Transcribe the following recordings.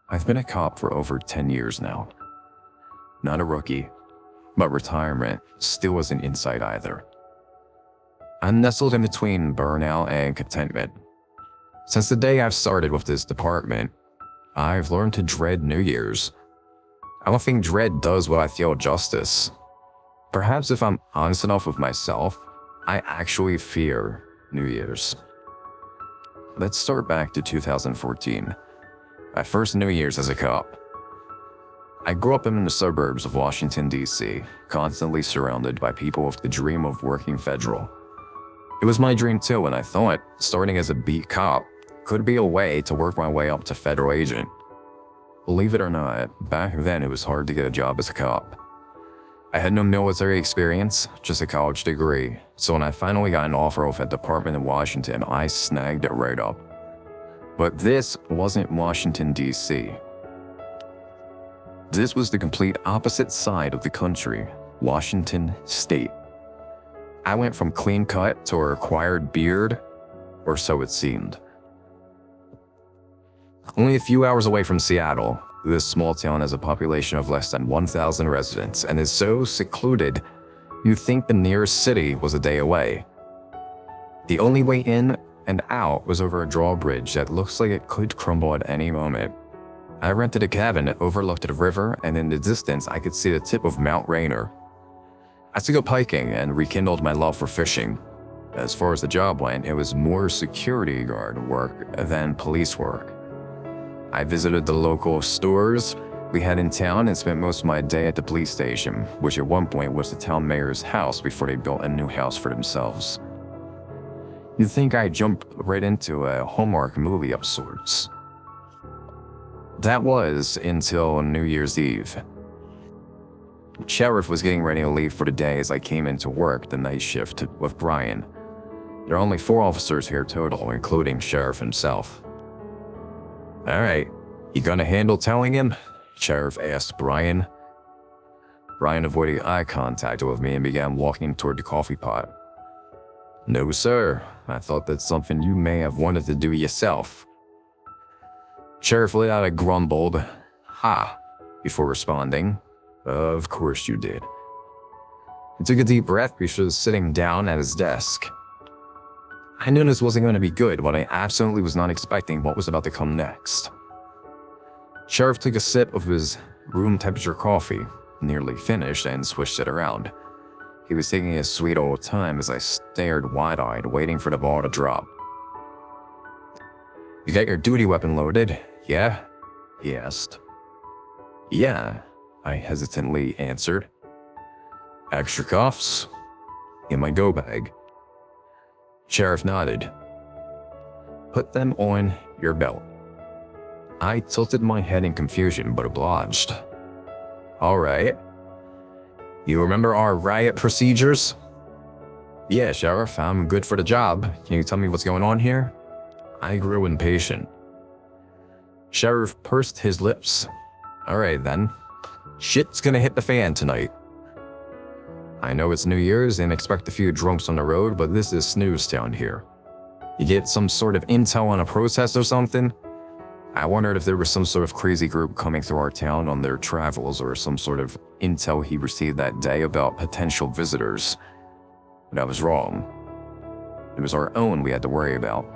I've been a cop for over 10 years now. Not a rookie, but retirement still wasn't in sight either. I'm nestled in between burnout and contentment. Since the day I've started with this department, I've learned to dread New Year's. I don't think dread does what I feel justice. Perhaps if I'm honest enough with myself, I actually fear New Year's. Let's start back to 2014. My first New Year's as a cop. I grew up in the suburbs of Washington, D.C., constantly surrounded by people with the dream of working federal. It was my dream too, and I thought starting as a beat cop could be a way to work my way up to federal agent. Believe it or not, back then it was hard to get a job as a cop. I had no military experience, just a college degree, so when I finally got an offer with a department in Washington, I snagged it right up. But this wasn't Washington, D.C. This was the complete opposite side of the country, Washington State. I went from clean cut to a required beard, or so it seemed. Only a few hours away from Seattle, this small town has a population of less than 1,000 residents and is so secluded, you'd think the nearest city was a day away. The only way in and out was over a drawbridge that looks like it could crumble at any moment. I rented a cabin that overlooked the river, and in the distance I could see the tip of Mount Rainier. I took up hiking and rekindled my love for fishing. As far as the job went, it was more security guard work than police work. I visited the local stores we had in town and spent most of my day at the police station, which at one point was the town mayor's house before they built a new house for themselves. You'd think I jumped right into a Hallmark movie of sorts. That was until New Year's Eve. The sheriff was getting ready to leave for the day as I came into work the night shift with Brian. There are only 4 officers here total, including sheriff himself. "Alright, you gonna handle telling him?" Sheriff asked Brian. Brian avoided eye contact with me and began walking toward the coffee pot. "No, sir. I thought that's something you may have wanted to do yourself." Sheriff let out a grumbled, "Ha," before responding, "Of course you did." He took a deep breath before sitting down at his desk. I knew this wasn't going to be good, but I absolutely was not expecting what was about to come next. Sheriff took a sip of his room temperature coffee, nearly finished, and swished it around. He was taking his sweet old time as I stared wide-eyed, waiting for the ball to drop. "You got your duty weapon loaded, yeah?" he asked. "Yeah," I hesitantly answered. "Extra cuffs?" "In my go bag." Sheriff nodded. "Put them on your belt." I tilted my head in confusion, but obliged. "All right. You remember our riot procedures?" "Yeah, Sheriff, I'm good for the job. Can you tell me what's going on here?" I grew impatient. Sheriff pursed his lips. "All right, then. Shit's gonna hit the fan tonight. I know it's New Year's and expect a few drunks on the road, but this is snooze town here. You get some sort of intel on a protest or something?" I wondered if there was some sort of crazy group coming through our town on their travels or some sort of intel he received that day about potential visitors. But I was wrong. It was our own we had to worry about.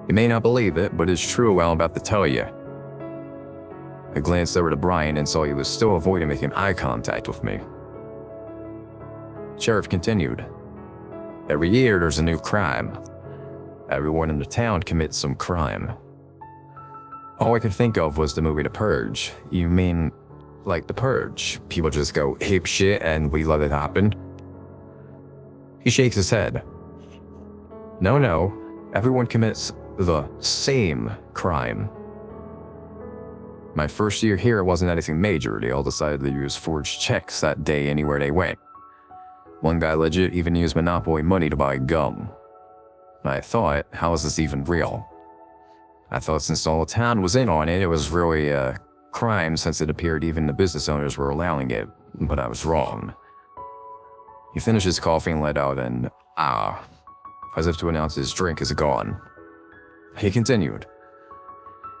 You may not believe it, but it's true what I'm about to tell you. I glanced over to Brian and saw he was still avoiding making eye contact with me. Sheriff continued. "Every year there's a new crime. Everyone in the town commits some crime." All I could think of was the movie The Purge. "You mean, like The Purge? People just go ape shit and we let it happen?" He shakes his head. No, everyone commits the same crime. My first year here wasn't anything major. They all decided to use forged checks that day anywhere they went. One guy legit even used Monopoly money to buy gum. I thought, how is this even real? I thought since all the town was in on it, it was really a crime since it appeared even the business owners were allowing it, but I was wrong. He finished his coffee and let out an as if to announce his drink is gone. He continued.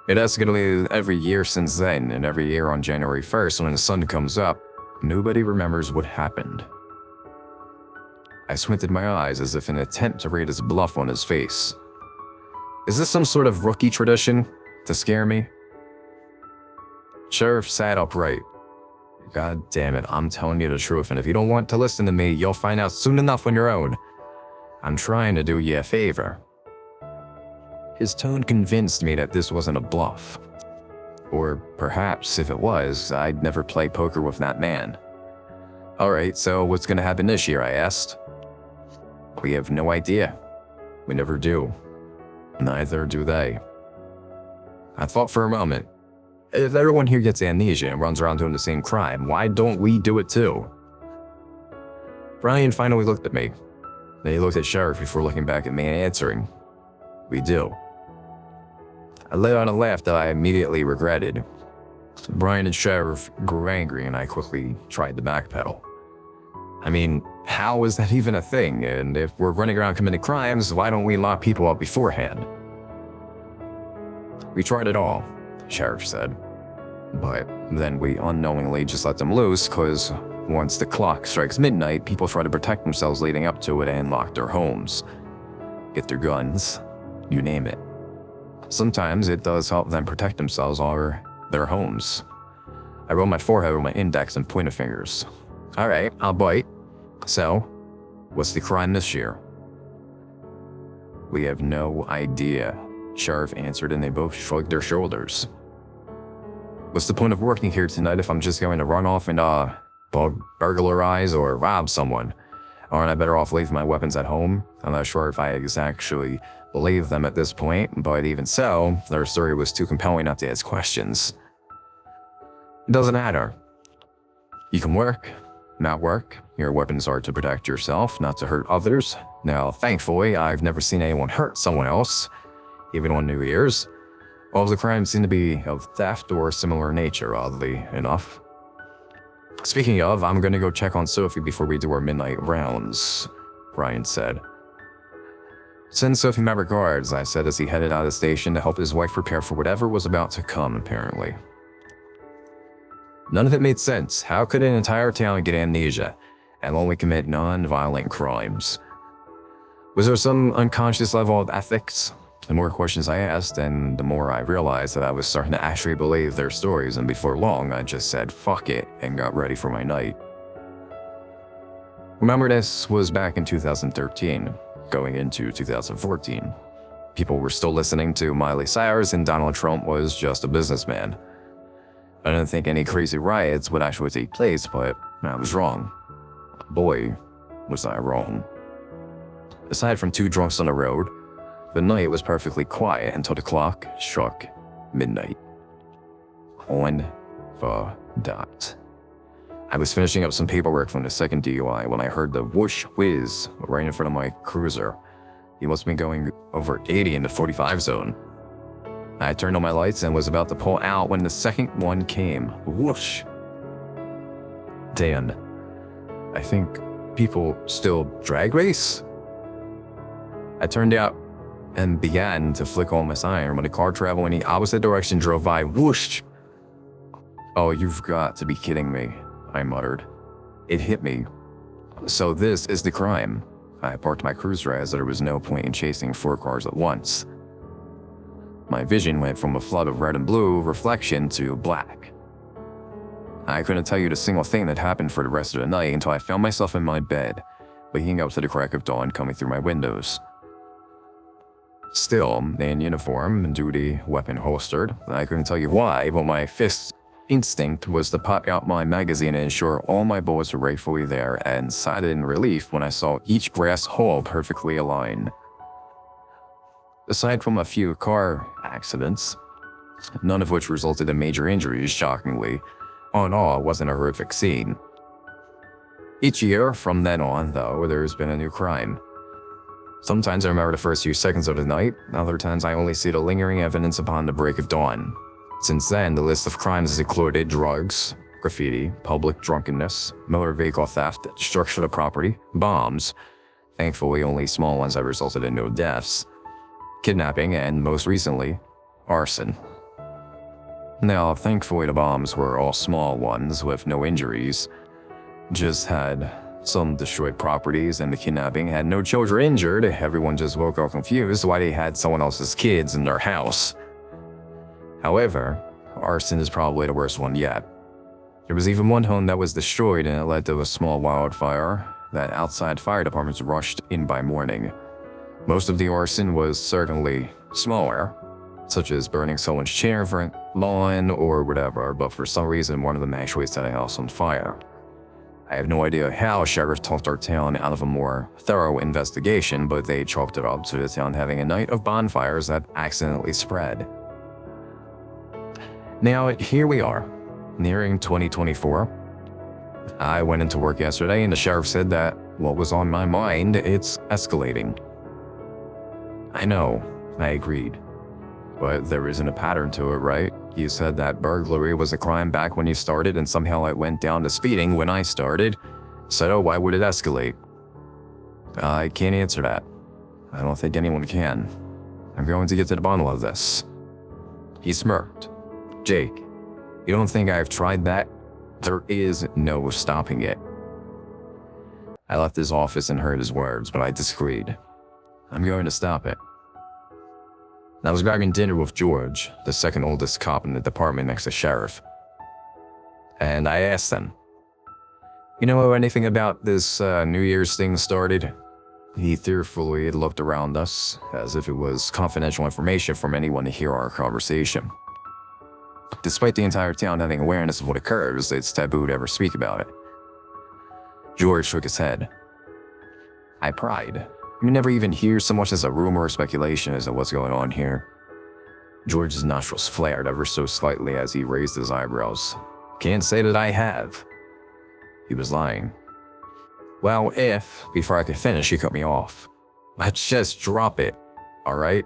It escalated every year since then, and every year on January 1st when the sun comes up, nobody remembers what happened. I squinted my eyes as if in an attempt to read his bluff on his face. Is this some sort of rookie tradition to scare me? Sheriff sat upright. God damn it, I'm telling you the truth, and if you don't want to listen to me, you'll find out soon enough on your own. I'm trying to do you a favor. His tone convinced me that this wasn't a bluff. Or perhaps, if it was, I'd never play poker with that man. Alright, so what's gonna happen this year, I asked. We have no idea. We never do. Neither do they. I thought for a moment. If everyone here gets amnesia and runs around doing the same crime, why don't we do it too? Brian finally looked at me. Then he looked at Sheriff before looking back at me and answering. We do. I let out a laugh that I immediately regretted. Brian and Sheriff grew angry and I quickly tried to backpedal. I mean, how is that even a thing? And if we're running around committing crimes, why don't we lock people up beforehand? We tried it all, Sheriff said. But then we unknowingly just let them loose because once the clock strikes midnight, people try to protect themselves leading up to it and lock their homes. Get their guns, you name it. Sometimes it does help them protect themselves or their homes. I rolled my forehead with my index and pointer fingers. Alright, I'll bite. So, what's the crime this year? We have no idea, Sheriff answered, and they both shrugged their shoulders. What's the point of working here tonight if I'm just going to run off and, burglarize or rob someone? Aren't I better off leaving my weapons at home? I'm not sure if I actually believe them at this point, but even so, their story was too compelling not to ask questions. It doesn't matter. You can work, not work. Your weapons are to protect yourself, not to hurt others. Now, thankfully, I've never seen anyone hurt someone else, even on New Year's. All of the crimes seem to be of theft or similar nature, oddly enough. Speaking of, I'm gonna go check on Sophie before we do our midnight rounds, Brian said. Send Sophie my regards, I said as he headed out of the station to help his wife prepare for whatever was about to come, apparently. None of it made sense. How could an entire town get amnesia and only commit non-violent crimes? Was there some unconscious level of ethics? The more questions I asked, and the more I realized that I was starting to actually believe their stories, and before long, I just said fuck it and got ready for my night. Remember, this was back in 2013, going into 2014. People were still listening to Miley Cyrus, and Donald Trump was just a businessman. I didn't think any crazy riots would actually take place, but I was wrong. Boy, was I wrong. Aside from two drunks on the road, the night was perfectly quiet until the clock struck midnight. On the dot. I was finishing up some paperwork from the second DUI when I heard the whoosh whiz right in front of my cruiser. He must have been going over 80 in the 45 zone. I turned on my lights and was about to pull out when the second one came. Whoosh. Dan, I think people still drag race? I turned out and began to flick on my siren when a car traveling in the opposite direction drove by. Whoosh! Oh, you've got to be kidding me, I muttered. It hit me. So this is the crime. I parked my cruiser as there was no point in chasing 4 cars at once. My vision went from a flood of red and blue reflection to black. I couldn't tell you the single thing that happened for the rest of the night until I found myself in my bed, waking up to the crack of dawn coming through my windows. Still, in uniform, duty, weapon holstered, I couldn't tell you why, but my fifth instinct was to pop out my magazine and ensure all my bullets were rightfully there, and sighed in relief when I saw each brass hole perfectly aligned. Aside from a few car accidents, none of which resulted in major injuries, shockingly, all in all, it wasn't a horrific scene. Each year, from then on, though, there's been a new crime. Sometimes I remember the first few seconds of the night, other times I only see the lingering evidence upon the break of dawn. Since then, the list of crimes has included drugs, graffiti, public drunkenness, motor vehicle theft, destruction of property, bombs, thankfully only small ones have resulted in no deaths, kidnapping, and most recently, arson. Now, thankfully the bombs were all small ones with no injuries. Just had some destroyed properties, and the kidnapping had no children injured. Everyone just woke up confused why they had someone else's kids in their house. However, arson is probably the worst one yet. There was even one home that was destroyed, and it led to a small wildfire that outside fire departments rushed in by morning. Most of the arson was certainly smaller, such as burning someone's chair for lawn or whatever, but for some reason one of them actually set a house on fire. I have no idea how sheriffs talked our town out of a more thorough investigation, but they chalked it up to the town having a night of bonfires that accidentally spread. Now, here we are, nearing 2024. I went into work yesterday and the sheriff said that what was on my mind, it's escalating. I know, I agreed. But there isn't a pattern to it, right? You said that burglary was a crime back when you started and somehow it went down to speeding when I started. So why would it escalate? I can't answer that. I don't think anyone can. I'm going to get to the bottom of this. He smirked. Jake, you don't think I've tried that? There is no stopping it. I left his office and heard his words, but I disagreed. I'm going to stop it. I was grabbing dinner with George, the second oldest cop in the department next to sheriff. And I asked them, you know anything about this New Year's thing started? He fearfully looked around us, as if it was confidential information from anyone to hear our conversation. Despite the entire town having awareness of what occurs, it's taboo to ever speak about it. George shook his head. I pried. You never even hear so much as a rumor or speculation as to what's going on here. George's nostrils flared ever so slightly as he raised his eyebrows. Can't say that I have. He was lying. Well, before I could finish, he cut me off. Let's just drop it, alright?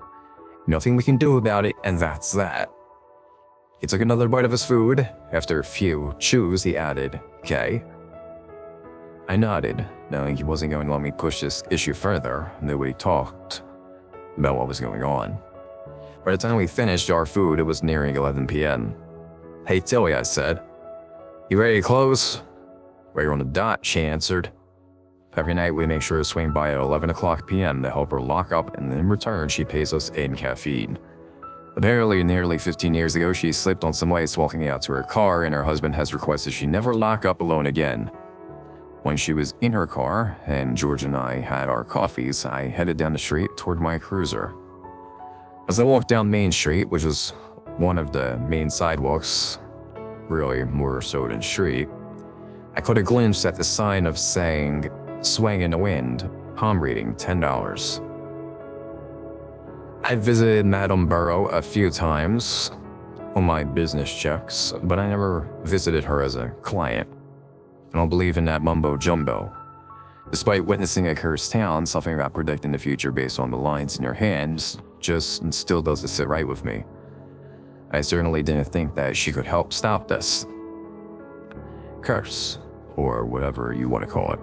Nothing we can do about it, and that's that. He took another bite of his food. After a few chews, he added, okay? I nodded, knowing he wasn't going to let me push this issue further, and that we talked about what was going on. By the time we finished our food, it was nearing 11 p.m. Hey Tilly, I said. You ready to close? Right on the dot, she answered. Every night we make sure to swing by at 11 o'clock p.m. to help her lock up, and in return she pays us in caffeine. Apparently, nearly 15 years ago, she slipped on some ice walking out to her car, and her husband has requested she never lock up alone again. When she was in her car, and George and I had our coffees, I headed down the street toward my cruiser. As I walked down Main Street, which was one of the main sidewalks, really more so than street, I caught a glimpse at the sign of saying, "Swing in the wind, palm reading, $10. I visited Madame Burrow a few times on my business checks, but I never visited her as a client. I don't believe in that mumbo-jumbo. Despite witnessing a cursed town, something about predicting the future based on the lines in your hands just still doesn't sit right with me. I certainly didn't think that she could help stop this curse, or whatever you want to call it.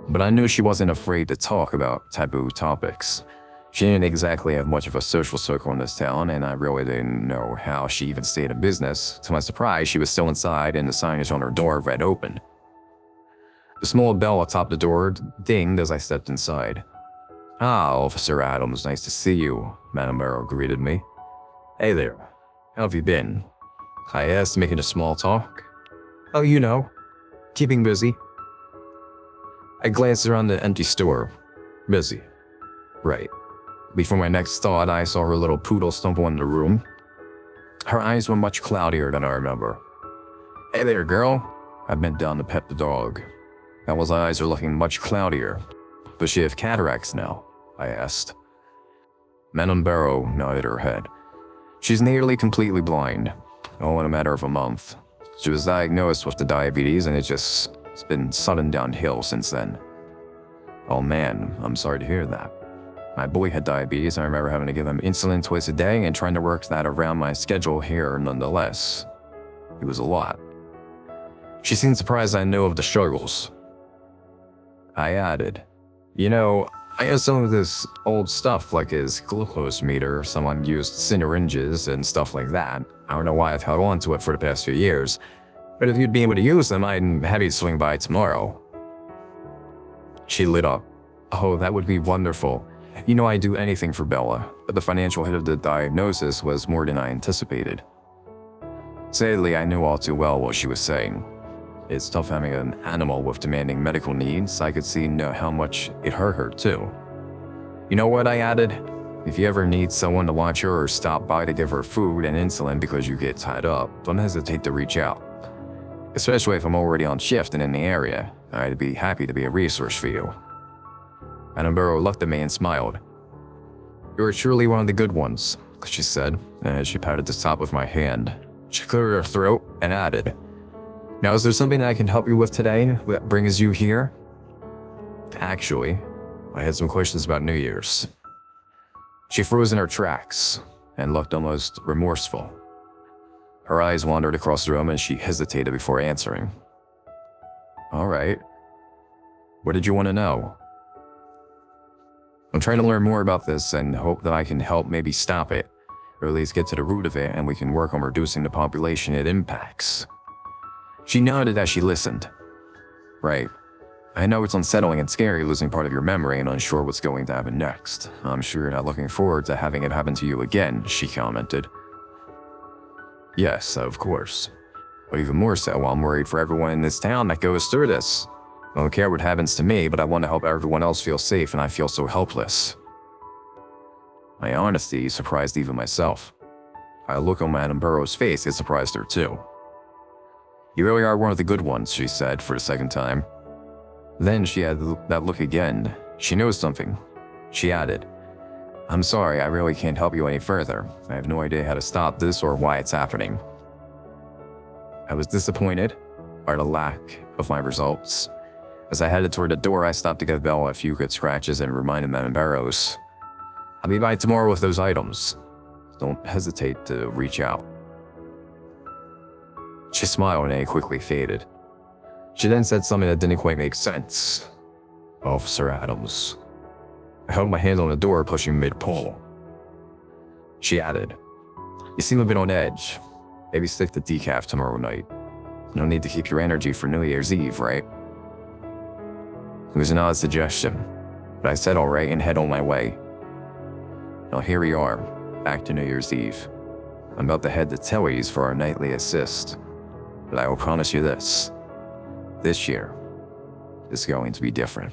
But I knew she wasn't afraid to talk about taboo topics. She didn't exactly have much of a social circle in this town, and I really didn't know how she even stayed in business. To my surprise, she was still inside, and the signage on her door read open. The small bell atop the door dinged as I stepped inside. Ah, Officer Adams, nice to see you, Madame Burrow greeted me. Hey there, how have you been? I asked, making a small talk. Oh, you know, keeping busy. I glanced around the empty store. Busy. Right. Before my next thought, I saw her little poodle stumble in the room. Her eyes were much cloudier than I remember. Hey there, girl. I bent down to pet the dog. Ella's eyes are looking much cloudier. Does she have cataracts now? I asked. Madame Burrow nodded her head. She's nearly completely blind, all in a matter of a month. She was diagnosed with the diabetes, and it's been sudden downhill since then. Oh man, I'm sorry to hear that. My boy had diabetes, and I remember having to give him insulin twice a day and trying to work that around my schedule here nonetheless. It was a lot. She seemed surprised I knew of the struggles. I added, you know, I have some of this old stuff like his glucose meter, some unused syringes and stuff like that. I don't know why I've held on to it for the past few years, but if you'd be able to use them, I'd have you swing by tomorrow. She lit up. Oh, that would be wonderful. You know I'd do anything for Bella, but the financial hit of the diagnosis was more than I anticipated. Sadly, I knew all too well what she was saying. It's tough having an animal with demanding medical needs. I could see how much it hurt her too. You know what, I added? If you ever need someone to watch her or stop by to give her food and insulin because you get tied up, don't hesitate to reach out. Especially if I'm already on shift and in the area, I'd be happy to be a resource for you. Annabelle looked at me and smiled. You're truly one of the good ones, she said, as she patted the top of my hand. She cleared her throat and added, Now, is there something I can help you with today that brings you here? Actually, I had some questions about New Year's. She froze in her tracks and looked almost remorseful. Her eyes wandered across the room and she hesitated before answering. All right. What did you want to know? I'm trying to learn more about this and hope that I can help maybe stop it, or at least get to the root of it and we can work on reducing the population it impacts. She nodded as she listened. Right. I know it's unsettling and scary losing part of your memory and unsure what's going to happen next. I'm sure you're not looking forward to having it happen to you again, she commented. Yes, of course. But even more so, I'm worried for everyone in this town that goes through this. I don't care what happens to me, but I want to help everyone else feel safe and I feel so helpless. My honesty surprised even myself. I look on Madame Burrow's face, it surprised her too. You really are one of the good ones, she said for the second time. Then she had that look again. She knows something. She added, I'm sorry, I really can't help you any further. I have no idea how to stop this or why it's happening. I was disappointed by the lack of my results. As I headed toward the door, I stopped to give Bella a few good scratches and reminded Madame Barrows, I'll be by tomorrow with those items. Don't hesitate to reach out. She smiled and it quickly faded. She then said something that didn't quite make sense. Officer Adams. I held my hand on the door, pushing mid-pull. She added, You seem a bit on edge. Maybe stick to decaf tomorrow night. No need to keep your energy for New Year's Eve, right? It was an odd suggestion, but I said all right and head on my way. Now here we are, back to New Year's Eve. I'm about to head to Telly's for our nightly assist. But I will promise you this year is going to be different.